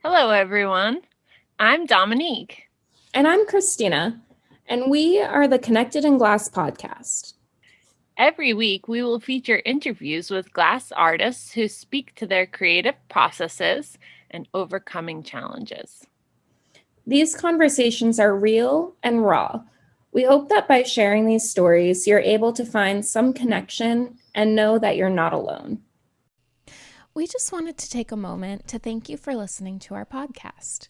Hello, everyone. I'm Dominique. And I'm Christina, and we are the Connected in Glass podcast. Every week, we will feature interviews with glass artists who speak to their creative processes and overcoming challenges. These conversations are real and raw. We hope that by sharing these stories, you're able to find some connection and know that you're not alone. We just wanted to take a moment to thank you for listening to our podcast.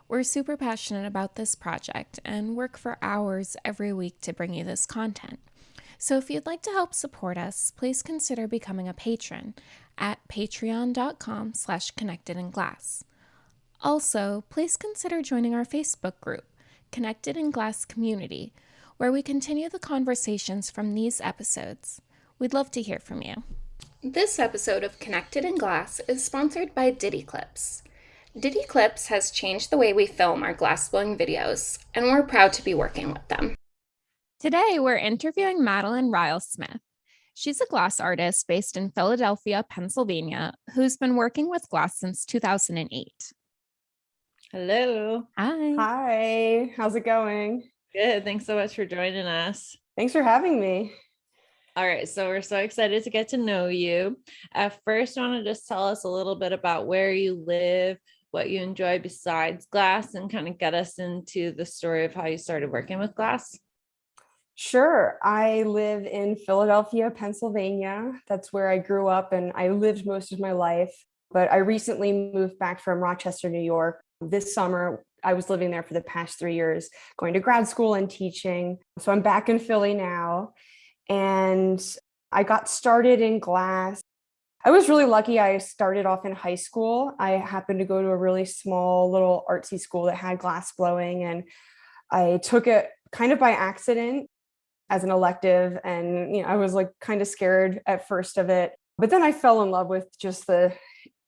We're super passionate about this project and work for hours every week to bring you this content. So if you'd like to help support us, please consider becoming a patron at patreon.com/connectedinglass. Also, please consider joining our Facebook group, Connected in Glass Community, where we continue the conversations from these episodes. We'd love to hear from you. This episode of Connected in Glass is sponsored by Diddy Clips. Diddy Clips has changed the way we film our glassblowing videos, and we're proud to be working with them. Today, we're interviewing Madeline Rile Smith. She's a glass artist based in Philadelphia, Pennsylvania, who's been working with glass since 2008. Hello. Hi. Hi, how's it going? Good. Thanks so much for joining us. Thanks for having me. All right. So we're so excited to get to know you. First, I want to just tell us a little bit about where you live, what you enjoy besides glass, and kind of get us into the story of how you started working with glass. Sure. I live in Philadelphia, Pennsylvania. That's where I grew up and I lived most of my life. But I recently moved back from Rochester, New York. This summer, I was living there for the past 3 years, going to grad school and teaching. So I'm back in Philly now. And I got started in glass. I was really lucky. I started off in high school. I happened to go to a really small little artsy school that had glass blowing, and I took it kind of by accident as an elective. And I was like kind of scared at first of it, but then I fell in love with just the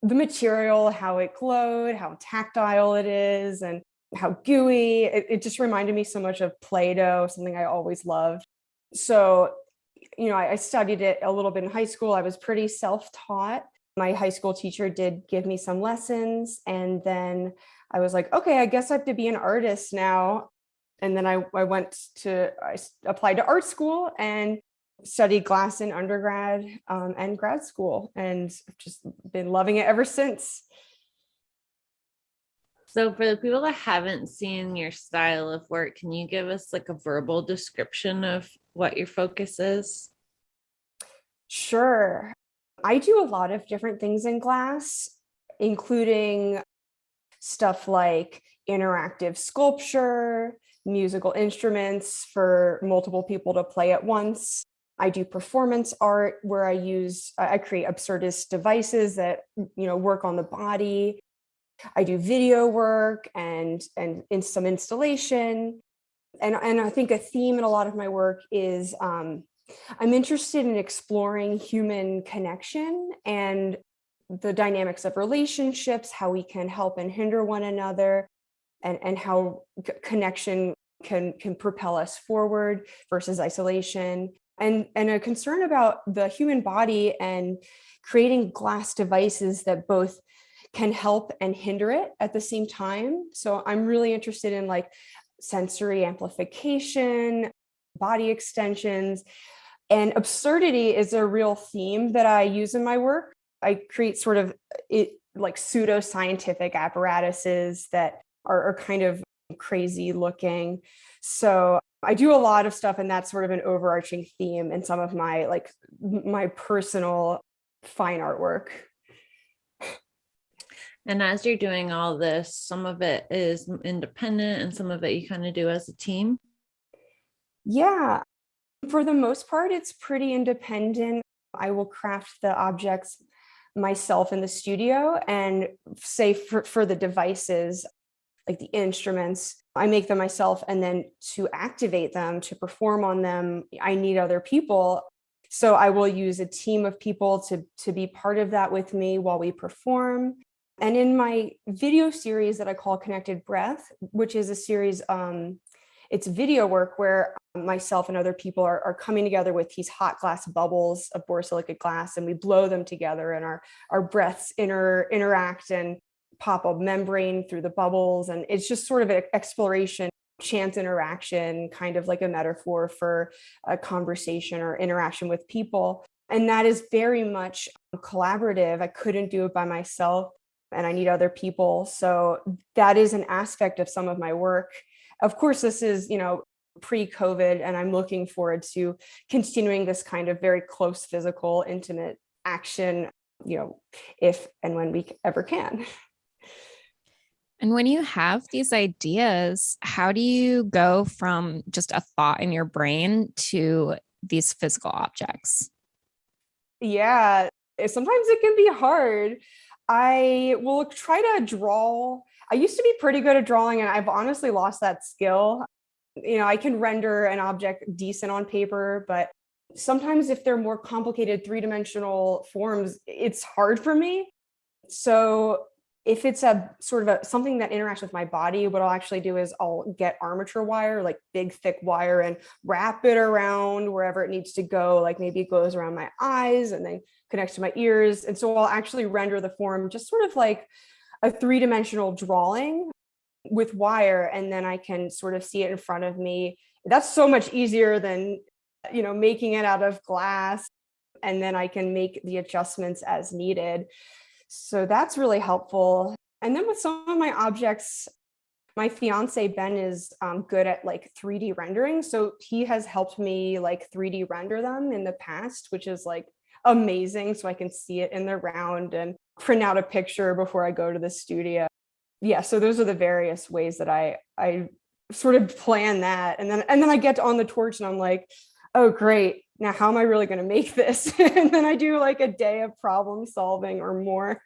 material, how it glowed, how tactile it is, and how gooey. It just reminded me so much of Play-Doh, something I always loved. So I studied it a little bit in high school. I was pretty self-taught. My high school teacher did give me some lessons, and then I was like, okay, I guess I have to be an artist now. And then I applied to art school and studied glass in undergrad and grad school, and just been loving it ever since. So for the people that haven't seen your style of work, can you give us like a verbal description of what your focus is? Sure. I do a lot of different things in glass, including stuff like interactive sculpture, musical instruments for multiple people to play at once. I do performance art where I create absurdist devices that, work on the body. I do video work and in some installation. And I think a theme in a lot of my work is I'm interested in exploring human connection and the dynamics of relationships, how we can help and hinder one another, and how connection can propel us forward versus isolation, and a concern about the human body and creating glass devices that both can help and hinder it at the same time. So I'm really interested in like sensory amplification, body extensions, and absurdity is a real theme that I use in my work. I create sort of like pseudo-scientific apparatuses that are kind of crazy looking. So I do a lot of stuff, and that's sort of an overarching theme in some of my personal fine artwork. And as you're doing all this, some of it is independent and some of it you kind of do as a team. Yeah, for the most part, it's pretty independent. I will craft the objects myself in the studio, and say for the devices, like the instruments, I make them myself. And then to activate them, to perform on them, I need other people. So I will use a team of people to be part of that with me while we perform. And in my video series that I call Connected Breath, which is a series, it's video work where myself and other people are coming together with these hot glass bubbles of borosilicate glass, and we blow them together, and our breaths interact and pop a membrane through the bubbles. And it's just sort of an exploration, chance interaction, kind of like a metaphor for a conversation or interaction with people. And that is very much collaborative. I couldn't do it by myself, and I need other people. So that is an aspect of some of my work. Of course, this is, pre-COVID, and I'm looking forward to continuing this kind of very close, physical, intimate action, if and when we ever can. And when you have these ideas, how do you go from just a thought in your brain to these physical objects? Yeah, sometimes it can be hard. I will try to draw. I used to be pretty good at drawing, and I've honestly lost that skill. I can render an object decent on paper, but sometimes if they're more complicated three-dimensional forms, it's hard for me. So if it's a sort of something that interacts with my body, what I'll actually do is I'll get armature wire, like big thick wire, and wrap it around wherever it needs to go. Like maybe it goes around my eyes and then connects to my ears. And so I'll actually render the form just sort of like a three-dimensional drawing with wire, and then I can sort of see it in front of me. That's so much easier than, making it out of glass, and then I can make the adjustments as needed. So that's really helpful. And then with some of my objects, my fiance, Ben, is good at like 3D rendering. So he has helped me like 3D render them in the past, which is like amazing. So I can see it in the round and print out a picture before I go to the studio. Yeah, so those are the various ways that I sort of plan that. And then I get on the torch and I'm like, oh, great. Now, how am I really going to make this? And then I do like a day of problem solving or more.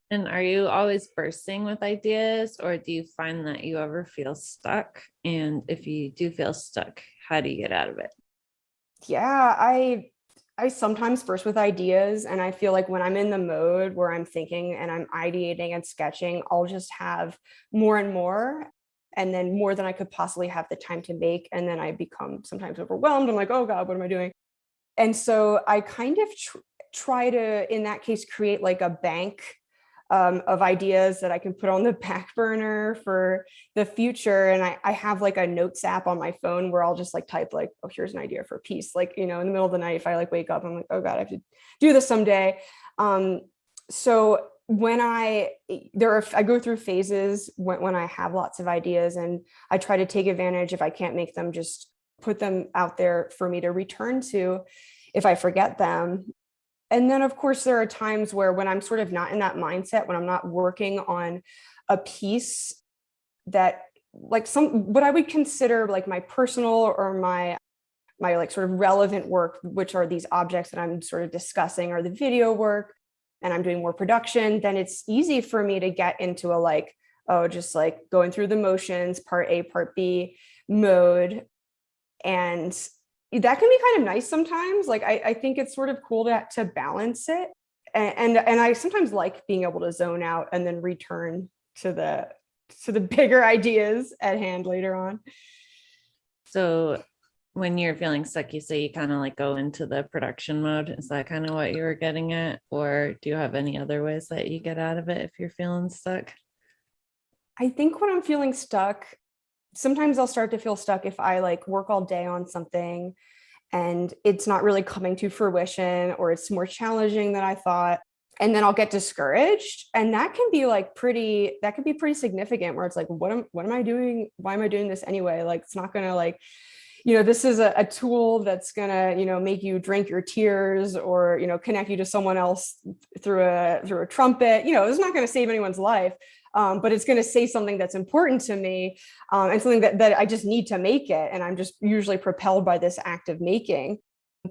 And are you always bursting with ideas, or do you find that you ever feel stuck? And if you do feel stuck, how do you get out of it? Yeah, I sometimes burst with ideas, and I feel like when I'm in the mode where I'm thinking and I'm ideating and sketching, I'll just have more and more, and then more than I could possibly have the time to make. And then I become sometimes overwhelmed. I'm like, oh God, what am I doing? And so I kind of try to, in that case, create like a bank of ideas that I can put on the back burner for the future. And I have like a notes app on my phone where I'll just like type like, oh, here's an idea for a piece. Like, in the middle of the night, if I like wake up, I'm like, oh God, I have to do this someday. So when I go through phases when I have lots of ideas, and I try to take advantage. If I can't make them, just put them out there for me to return to if I forget them. And then, of course, there are times where when I'm sort of not in that mindset, when I'm not working on a piece that like what I would consider like my personal or my like sort of relevant work, which are these objects that I'm sort of discussing, or the video work, and I'm doing more production, then it's easy for me to get into a like, oh, just like going through the motions, part A, part B mode. And that can be kind of nice sometimes. Like I think it's sort of cool to balance it. And I sometimes like being able to zone out and then return to the bigger ideas at hand later on. So when you're feeling stuck, you say you kind of like go into the production mode. Is that kind of what you were getting at? Or do you have any other ways that you get out of it if you're feeling stuck? I think when I'm feeling stuck, sometimes I'll start to feel stuck if I like work all day on something and it's not really coming to fruition, or it's more challenging than I thought. And then I'll get discouraged. And that can be pretty significant, where it's like, what am I doing? Why am I doing this anyway? Like, it's not going to like, this is a tool that's going to, make you drink your tears, or, connect you to someone else through a trumpet. It's not going to save anyone's life. But it's going to say something that's important to me, and something that I just need to make it. And I'm just usually propelled by this act of making.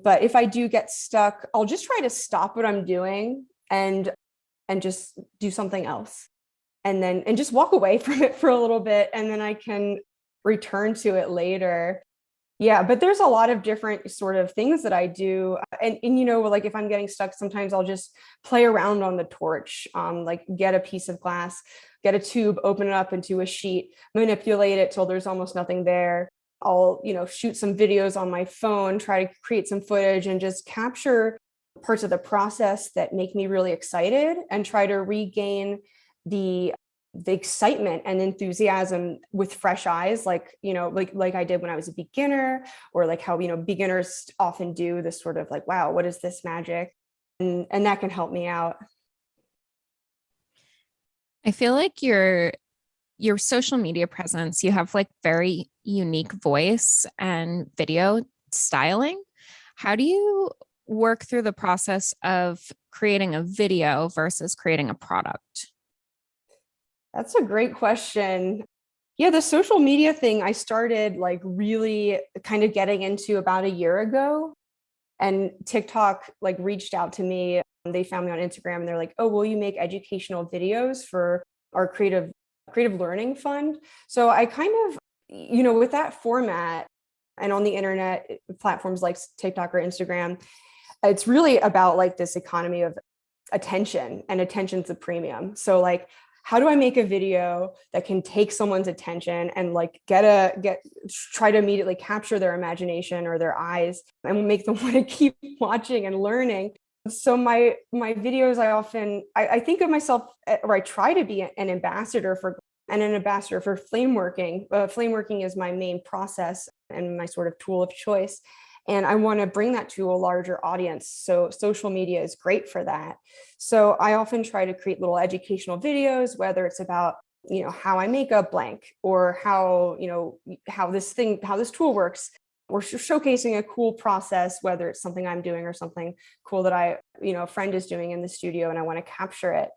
But if I do get stuck, I'll just try to stop what I'm doing and just do something else, and just walk away from it for a little bit, and then I can return to it later. Yeah, but there's a lot of different sort of things that I do. And like if I'm getting stuck, sometimes I'll just play around on the torch, like get a piece of glass, get a tube, open it up into a sheet, manipulate it till there's almost nothing there. I'll, shoot some videos on my phone, try to create some footage and just capture parts of the process that make me really excited and try to regain the excitement and enthusiasm with fresh eyes, like, like I did when I was a beginner, or like how, beginners often do this sort of like, wow, what is this magic? And that can help me out. I feel like your social media presence, you have like very unique voice and video styling. How do you work through the process of creating a video versus creating a product? That's a great question. Yeah, the social media thing I started like really kind of getting into about a year ago. And TikTok like reached out to me. They found me on Instagram and they're like, "Oh, will you make educational videos for our creative learning fund?" So I kind of, with that format and on the internet platforms like TikTok or Instagram, it's really about like this economy of attention, and attention's a premium. So like, how do I make a video that can take someone's attention and like try to immediately capture their imagination or their eyes and make them want to keep watching and learning? So my videos, I think of myself, or I try to be an ambassador for Flameworking. Flameworking is my main process and my sort of tool of choice. And I want to bring that to a larger audience. So social media is great for that. So I often try to create little educational videos, whether it's about, how I make a blank, or how this tool works, or showcasing a cool process, whether it's something I'm doing or something cool that a friend is doing in the studio and I want to capture it.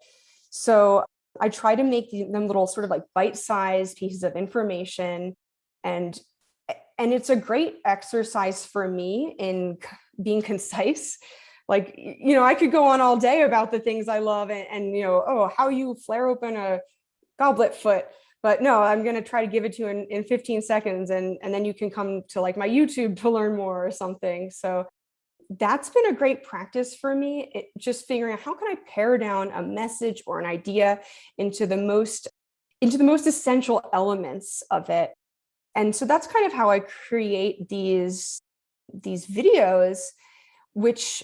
So I try to make them little sort of like bite-sized pieces of information, and it's a great exercise for me in being concise. Like, I could go on all day about the things I love, and how you flare open a goblet foot. But no, I'm going to try to give it to you in 15 seconds. And then you can come to like my YouTube to learn more or something. So that's been a great practice for me. Just figuring out how can I pare down a message or an idea into the most essential elements of it. And so that's kind of how I create these videos, which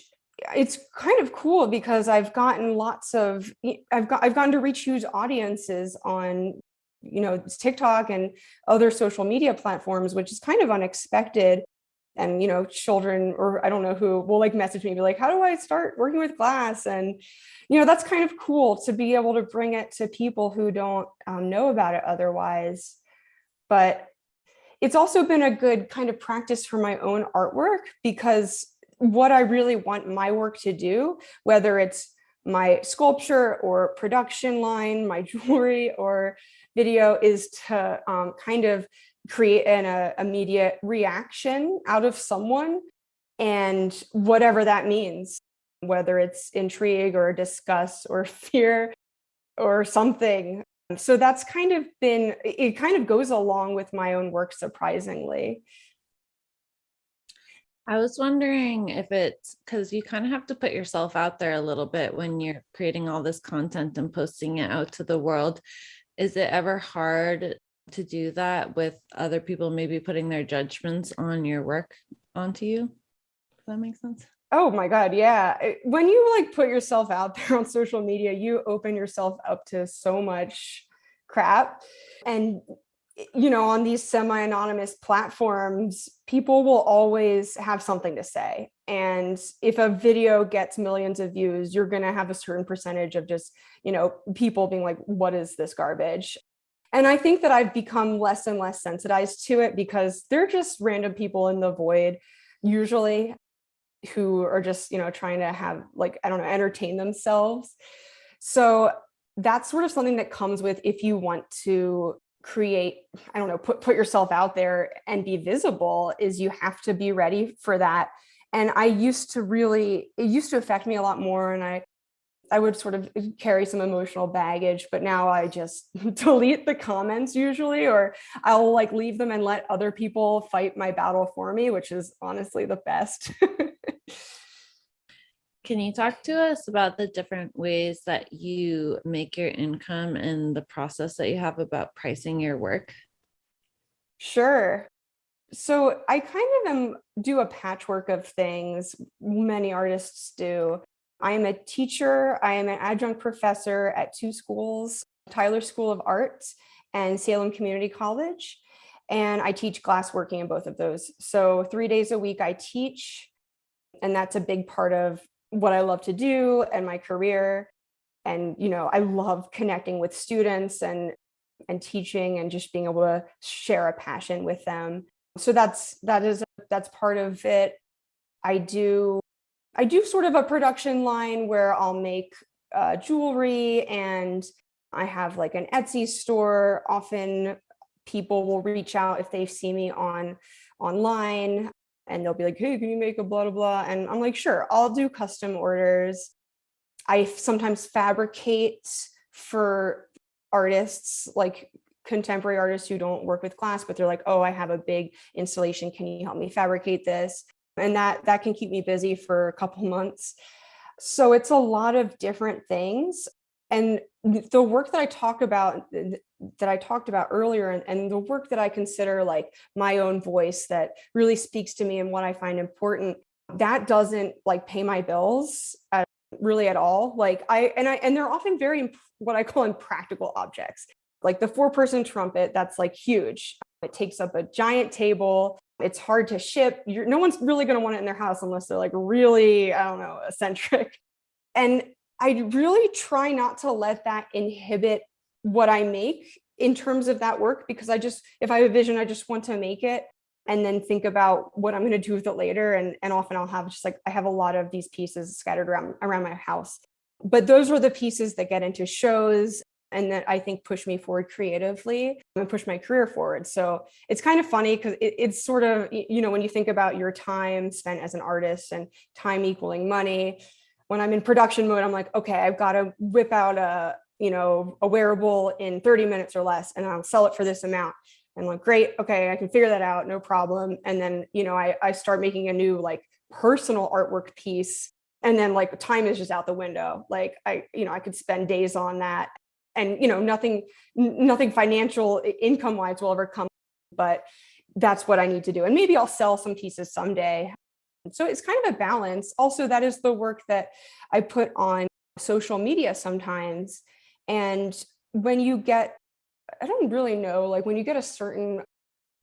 it's kind of cool because I've gotten to reach huge audiences on TikTok and other social media platforms, which is kind of unexpected. And children, or I don't know who, will like message me, be like, how do I start working with glass? And that's kind of cool to be able to bring it to people who don't know about it otherwise. But it's also been a good kind of practice for my own artwork, because what I really want my work to do, whether it's my sculpture or production line, my jewelry or video, is to kind of create an immediate reaction out of someone, and whatever that means, whether it's intrigue or disgust or fear or something. So that's kind of it kind of goes along with my own work, surprisingly. I was wondering if it's because you kind of have to put yourself out there a little bit when you're creating all this content and posting it out to the world. Is it ever hard to do that with other people maybe putting their judgments on your work onto you? Does that make sense? Oh my God, yeah. When you like put yourself out there on social media, you open yourself up to so much crap. And on these semi-anonymous platforms, people will always have something to say. And if a video gets millions of views, you're going to have a certain percentage of just, people being like, what is this garbage? And I think that I've become less and less sensitized to it, because they're just random people in the void, usually, who are just, trying to have like, I don't know, entertain themselves. So that's sort of something that comes with, if you want to create, I don't know, put yourself out there and be visible, is you have to be ready for that. And it used to affect me a lot more. And I would sort of carry some emotional baggage, but now I just delete the comments usually, or I'll like leave them and let other people fight my battle for me, which is honestly the best. Can you talk to us about the different ways that you make your income and the process that you have about pricing your work? Sure. So I kind of do a patchwork of things. Many artists do. I am a teacher. I am an adjunct professor at two schools, Tyler School of Art and Salem Community College. And I teach glassworking in both of those. So 3 days a week I teach, and that's a big part of what I love to do and my career. And I love connecting with students and teaching and just being able to share a passion with them. So that's part of it. I do sort of a production line where I'll make jewelry, and I have like an Etsy store. Often people will reach out if they see me online, and they'll be like, hey, can you make a blah blah blah? And I'm like, sure, I'll do custom orders. I sometimes fabricate for artists, like contemporary artists who don't work with glass, but they're like, oh, I have a big installation, can you help me fabricate this? And that can keep me busy for a couple months. So it's a lot of different things. And the work that I talked about earlier, and the work that I consider like my own voice that really speaks to me and what I find important, that doesn't like pay my bills really at all. Like and they're often very what I call impractical objects. Like the 4-person trumpet, that's like huge. It takes up a giant table. It's hard to ship. No one's really going to want it in their house unless they're like really, I don't know, eccentric. And I really try not to let that inhibit what I make in terms of that work, because if I have a vision, I just want to make it and then think about what I'm going to do with it later. And often I'll have I have a lot of these pieces scattered around my house. But those are the pieces that get into shows and that I think push me forward creatively and push my career forward. So it's kind of funny because it's sort of, when you think about your time spent as an artist and time equaling money, when I'm in production mode, I'm like, okay, I've got to whip out a wearable in 30 minutes or less, and I'll sell it for this amount. And I'm like, great, okay, I can figure that out, no problem. And then, I start making a new like personal artwork piece, and then like time is just out the window. Like I could spend days on that, and nothing financial income wise will ever come, but that's what I need to do. And maybe I'll sell some pieces someday. So it's kind of a balance. Also, that is the work that I put on social media sometimes. And when you get, I don't really know, like when you get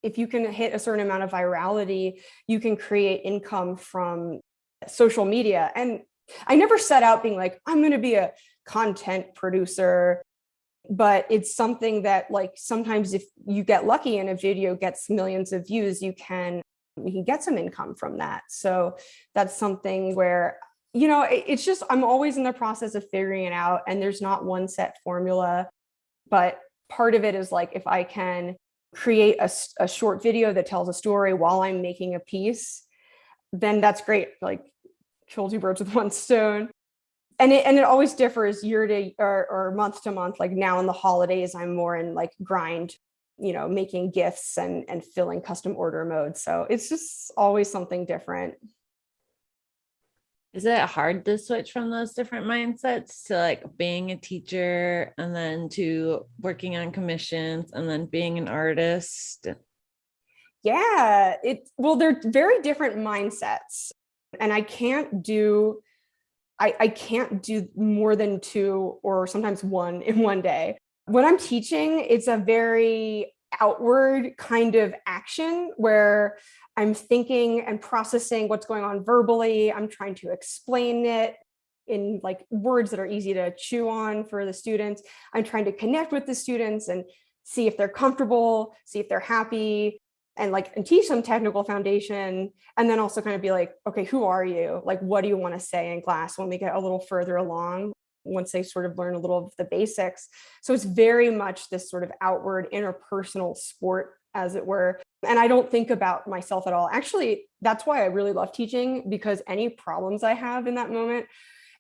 if you can hit a certain amount of virality, you can create income from social media. And I never set out being like, I'm going to be a content producer, but it's something that like sometimes if you get lucky and a video gets millions of views, you can get some income from that. So that's something where, it's just, I'm always in the process of figuring it out, and there's not one set formula. But part of it is like, if I can create a short video that tells a story while I'm making a piece, then that's great. Like kill two birds with one stone. And it always differs year to or month to month. Like now in the holidays, I'm more in like grind, making gifts and filling custom order mode. So it's just always something different. Is it hard to switch from those different mindsets to like being a teacher and then to working on commissions and then being an artist? Yeah, they're very different mindsets. And I can't do more than 2 or sometimes 1 in one day. When I'm teaching, it's a very outward kind of action where I'm thinking and processing what's going on verbally. I'm trying to explain it in like words that are easy to chew on for the students. I'm trying to connect with the students and see if they're comfortable, see if they're happy, and teach them technical foundation. And then also kind of be like, okay, who are you? Like, what do you want to say in class when we get a little further along, once they sort of learn a little of the basics. So it's very much this sort of outward interpersonal sport, as it were. And I don't think about myself at all. Actually, that's why I really love teaching, because any problems I have in that moment,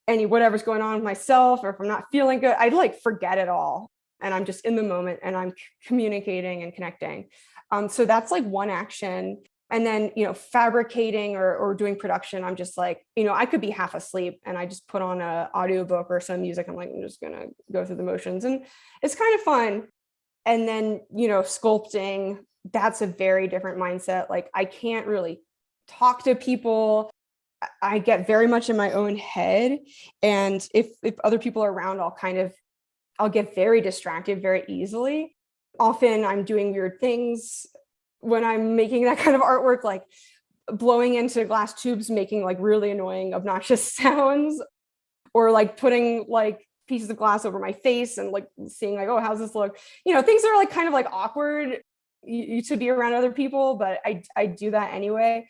whatever's going on with myself, or if I'm not feeling good, I like forget it all. And I'm just in the moment and I'm communicating and connecting. So that's like one action. And then, fabricating or doing production, I'm just like, I could be half asleep and I just put on a audiobook or some music. I'm like, I'm just going to go through the motions, and it's kind of fun. And then, sculpting, that's a very different mindset. Like I can't really talk to people. I get very much in my own head. And if other people are around, I'll get very distracted very easily. Often I'm doing weird things when I'm making that kind of artwork, like blowing into glass tubes, making like really annoying, obnoxious sounds, or like putting like pieces of glass over my face and like seeing like, oh, how's this look? Things that are like kind of like awkward to be around other people, but I do that anyway.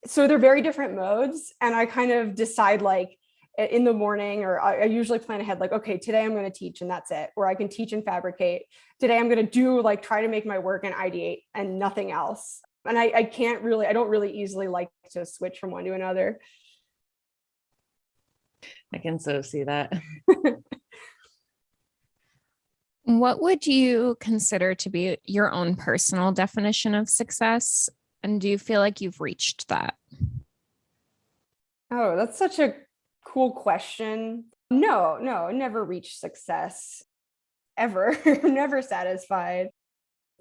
So they're very different modes. And I kind of decide like in the morning, or I usually plan ahead, like, okay, today I'm going to teach and that's it. Or I can teach and fabricate. Today I'm going to do like try to make my work and ideate and nothing else. And I don't really easily like to switch from one to another. I can so see that. What would you consider to be your own personal definition of success? And do you feel like you've reached that? Oh, that's such a cool question. No, never reached success ever. Never satisfied.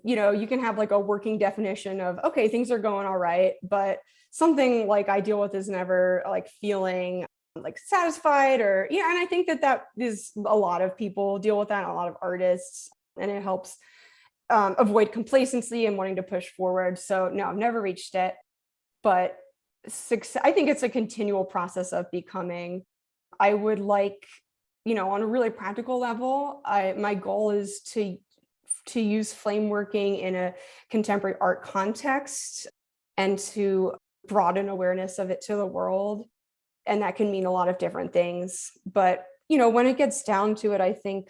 You can have like a working definition of, okay, things are going all right, but something like I deal with is never like feeling like satisfied, or and I think that is a lot of people deal with that, a lot of artists, and it helps avoid complacency and wanting to push forward. So no, I've never reached it, but success, I think it's a continual process of becoming. I would like, on a really practical level, my goal is to use flameworking in a contemporary art context and to broaden awareness of it to the world. And that can mean a lot of different things. But, when it gets down to it, I think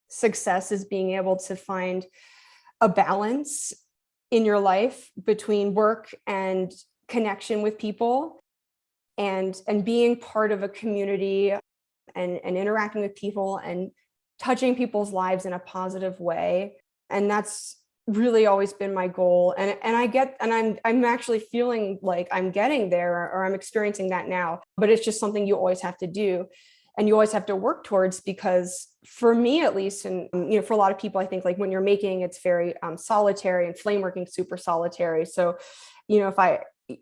success is being able to find a balance in your life between work and connection with people, and being part of a community, and interacting with people and touching people's lives in a positive way. And that's really always been my goal. And I'm actually feeling like I'm getting there, or I'm experiencing that now, but it's just something you always have to do. And you always have to work towards, because for me, at least, and for a lot of people, I think like when you're making, it's very solitary, and flameworking super solitary. So, if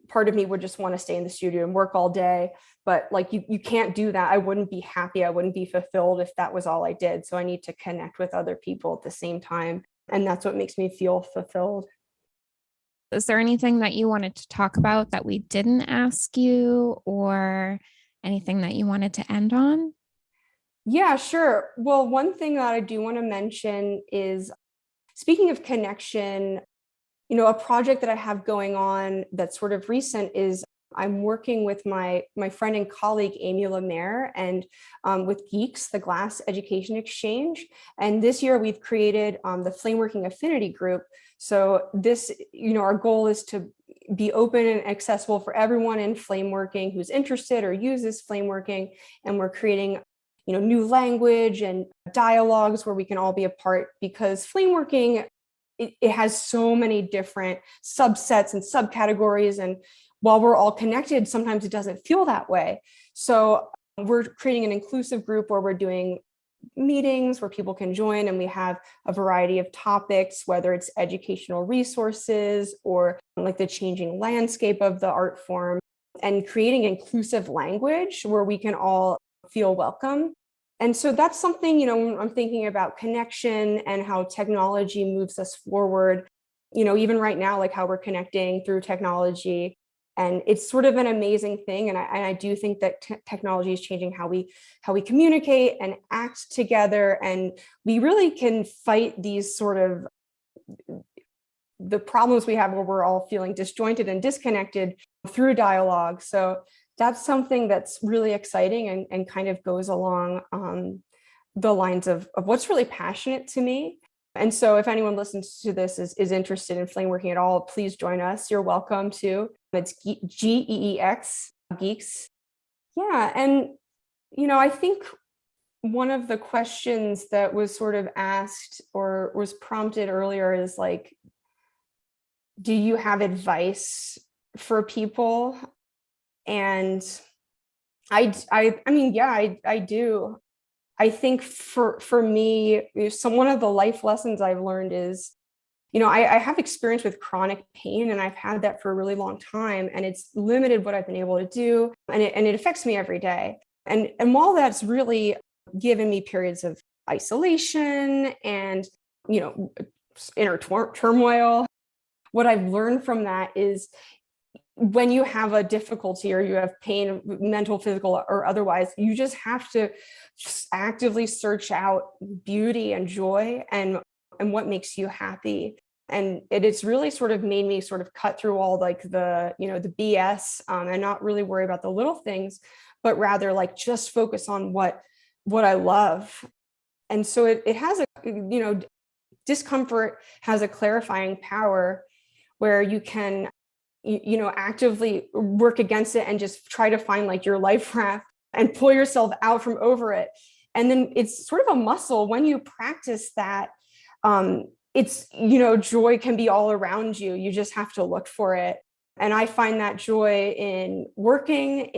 part of me would just want to stay in the studio and work all day, but like you can't do that. I wouldn't be happy. I wouldn't be fulfilled if that was all I did. So I need to connect with other people at the same time. And that's what makes me feel fulfilled. Is there anything that you wanted to talk about that we didn't ask you, or anything that you wanted to end on? Yeah, sure. Well, one thing that I do want to mention is, speaking of connection, a project that I have going on that's sort of recent is I'm working with my friend and colleague Amy Lemaire, and with Geeks, the Glass Education Exchange. And this year we've created the Flameworking Affinity group. So this, our goal is to be open and accessible for everyone in flameworking who's interested or uses flameworking. And we're creating new language and dialogues where we can all be a part, because flameworking, it has so many different subsets and subcategories. And while we're all connected, sometimes it doesn't feel that way. So we're creating an inclusive group where we're doing meetings where people can join, and we have a variety of topics, whether it's educational resources or like the changing landscape of the art form, and creating inclusive language where we can all feel welcome. And so that's something, I'm thinking about connection and how technology moves us forward, even right now, like how we're connecting through technology. And it's sort of an amazing thing. And I do think that technology is changing how we communicate and act together. And we really can fight these sort of the problems we have where we're all feeling disjointed and disconnected through dialogue. So that's something that's really exciting, and kind of goes along the lines of what's really passionate to me. And so if anyone listens to this is interested in flameworking at all, please join us. You're welcome to. It's GEEX, Geeks. Yeah. And, I think one of the questions that was sort of asked or was prompted earlier is like, do you have advice for people? And I mean, yeah, I do. I think for me, one of the life lessons I've learned is, I have experience with chronic pain, and I've had that for a really long time, and it's limited what I've been able to do, and it affects me every day. And while that's really given me periods of isolation and, inner turmoil, what I've learned from that is when you have a difficulty or you have pain, mental, physical, or otherwise, you just have to actively search out beauty and joy and what makes you happy. And it's really sort of made me sort of cut through all like the BS, and not really worry about the little things, but rather like just focus on what I love. And so it has discomfort has a clarifying power where you can actively work against it and just try to find like your life raft and pull yourself out from over it. And then it's sort of a muscle when you practice that. It's joy can be all around you. You just have to look for it. And I find that joy in working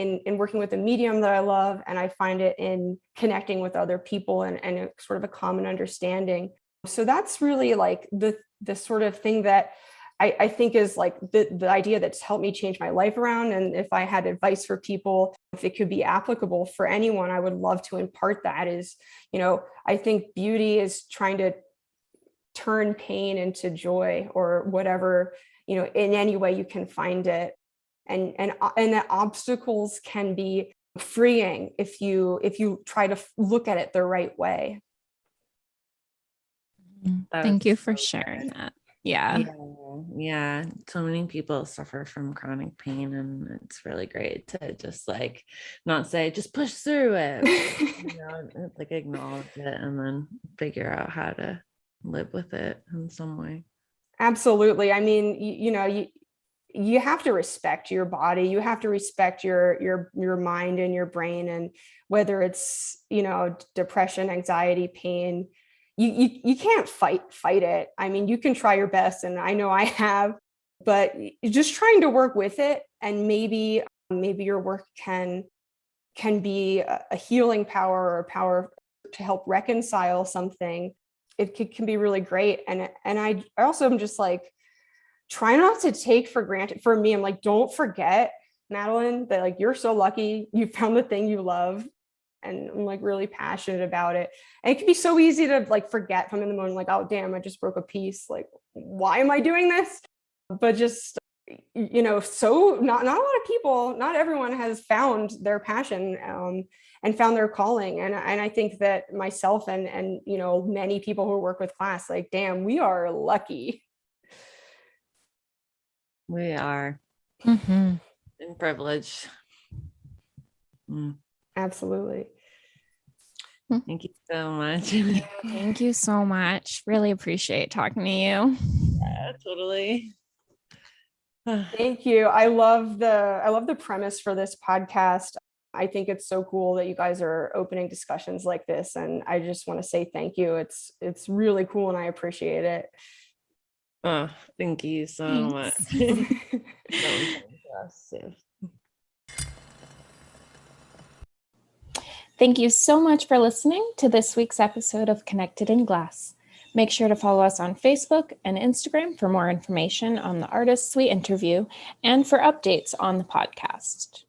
with a medium that I love, and I find it in connecting with other people and a sort of a common understanding. So that's really like the sort of thing that I think is like the idea that's helped me change my life around. And if I had advice for people, if it could be applicable for anyone, I would love to impart that is, I think beauty is trying to turn pain into joy, or whatever, in any way you can find it. And that obstacles can be freeing if you try to look at it the right way. Thank you for sharing that. Yeah. So many people suffer from chronic pain, and it's really great to just like not say just push through it, it's like acknowledge it and then figure out how to live with it in some way. Absolutely. I mean, you have to respect your body. You have to respect your mind and your brain, and whether it's depression, anxiety, pain, you can't fight it. I mean, you can try your best, and I know I have, but just trying to work with it, and maybe your work can be a healing power, or a power to help reconcile something. It can be really great. And I also am just like, try not to take for granted. For me, I'm like, don't forget, Madeline, that like you're so lucky you found the thing you love. And I'm like really passionate about it. And it can be so easy to like forget if I'm in the moment, like, oh damn, I just broke a piece. Like, why am I doing this? But just, so not a lot of people, not everyone has found their passion, and found their calling. And I think that myself and many people who work with class, like, damn, we are lucky. We are. Mm-hmm. In privilege. Absolutely. Thank you so much. Thank you so much. Really appreciate talking to you. Yeah, totally. Thank you. I love the premise for this podcast. I think it's so cool that you guys are opening discussions like this, and I just want to say thank you. It's really cool, and I appreciate it. Oh, thank you so much. Thank you so much for listening to this week's episode of Connected in Glass. Make sure to follow us on Facebook and Instagram for more information on the artists we interview and for updates on the podcast.